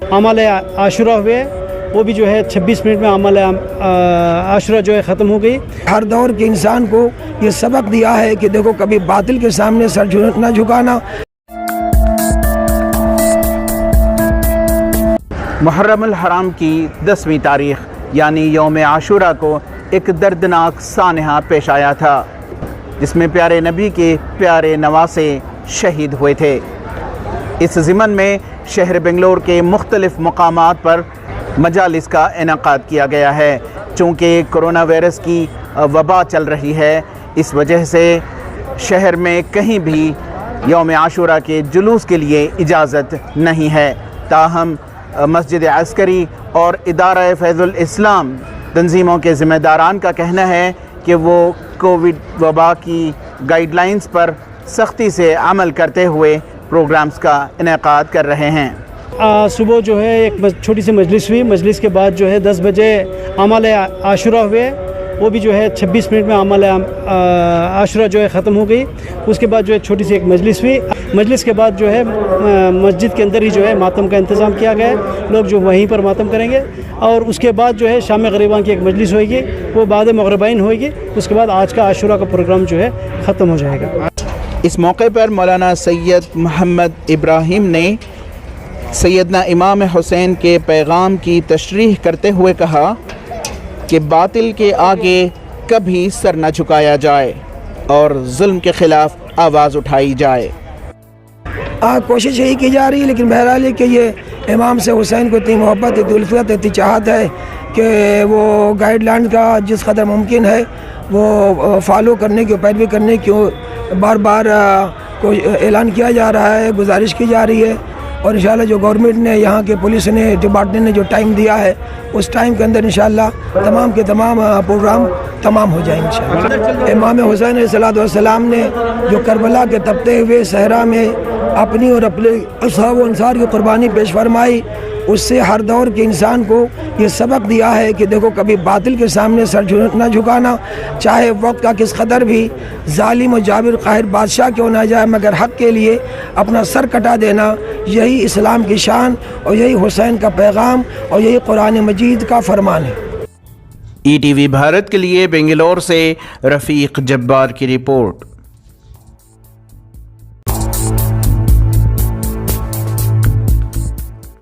अमल आशुरा हुए, वो भी जो है 26 मिनट में अमल आशुरा जो है ख़त्म हो गई। हर दौर के इंसान को ये सबक दिया है कि देखो कभी बातिल के सामने सर न झुकाना। मुहर्रम अल हराम की 10वीं तारीख यानी यौम आशुरा को एक दर्दनाक सानहा पेश आया था, जिसमें प्यारे नबी के प्यारे नवासे शहीद हुए थे। इस ज़िमन में शहर बेंगलोर के मुख्तलिफ़ मकामात पर मजालिस का इनेकाद किया गया है। चूँकि कोरोना वायरस की वबा चल रही है, इस वजह से शहर में कहीं भी यौम आशुरा के जुलूस के लिए इजाज़त नहीं है। ताहम मस्जिद अस्करी और इदारा फैज़ुल इस्लाम तंजीमों के ज़िम्मेदारान का कहना है कि वो कोविड वबा की गाइडलाइंस पर सख्ती से अमल करते हुए प्रोग्राम्स का इनेकाद कर रहे हैं। सुबह जो है एक छोटी सी मजलिस हुई। मजलिस के बाद जो है 10 बजे अमल आशुरा हुए, वो भी जो है 26 मिनट में अमल आशुरा जो है ख़त्म हो गई। उसके बाद जो है छोटी सी एक मजलिस हुई। मजलिस के बाद जो है मस्जिद के अंदर ही जो है मातम का इंतज़ाम किया गया है, लोग जो वहीं पर मातम करेंगे। और उसके बाद जो है शाम ग़रीबान की एक मजलिस होगी, वो बाद मग़रिबाइन होगी। उसके बाद आज का आशुरा का प्रोग्राम जो है ख़त्म हो जाएगा। इस मौके पर मौलाना सैयद मोहम्मद इब्राहिम ने सैयदना इमाम हुसैन के पैगाम की तशरीह करते हुए कहा कि बातिल के आगे कभी सर न झुकाया जाए और जुल्म के ख़िलाफ़ आवाज़ उठाई जाए। कोशिश यही की जा रही है, लेकिन बहरहाल है कि ये इमाम से हुसैन को इतनी मोहब्बत, इतनी उल्फत, इतनी चाहत है कि वो गाइडलाइन का जिस कदर मुमकिन है वो फॉलो करने की, पैरवी करने की बार बार को ऐलान किया जा रहा है, गुजारिश की जा रही है। और इंशाल्लाह जो गवर्नमेंट ने, यहाँ के पुलिस ने, डिपार्टमेंट ने जो टाइम दिया है, उस टाइम के अंदर इंशाल्लाह तमाम के तमाम प्रोग्राम तमाम हो जाएंगे इंशाल्लाह। इमाम हुसैन अलैहिस्सलाम ने जो करबला के तपते हुए सहरा में अपनी और अपने असहाब व अंसार की कुर्बानी पेश फरमाई, उससे हर दौर के इंसान को ये सबक दिया है कि देखो कभी बातिल के सामने सर न झुकाना, चाहे वक्त का किस कदर भी जालिम और जाबिर काहिर बादशाह क्यों ना जाए, मगर हक़ के लिए अपना सर कटा देना, यही इस्लाम की शान और यही हुसैन का पैगाम और यही कुरान मजीद का फरमान है। ETV भारत के लिए बेंगलोर से रफ़ीक जब्बार की रिपोर्ट।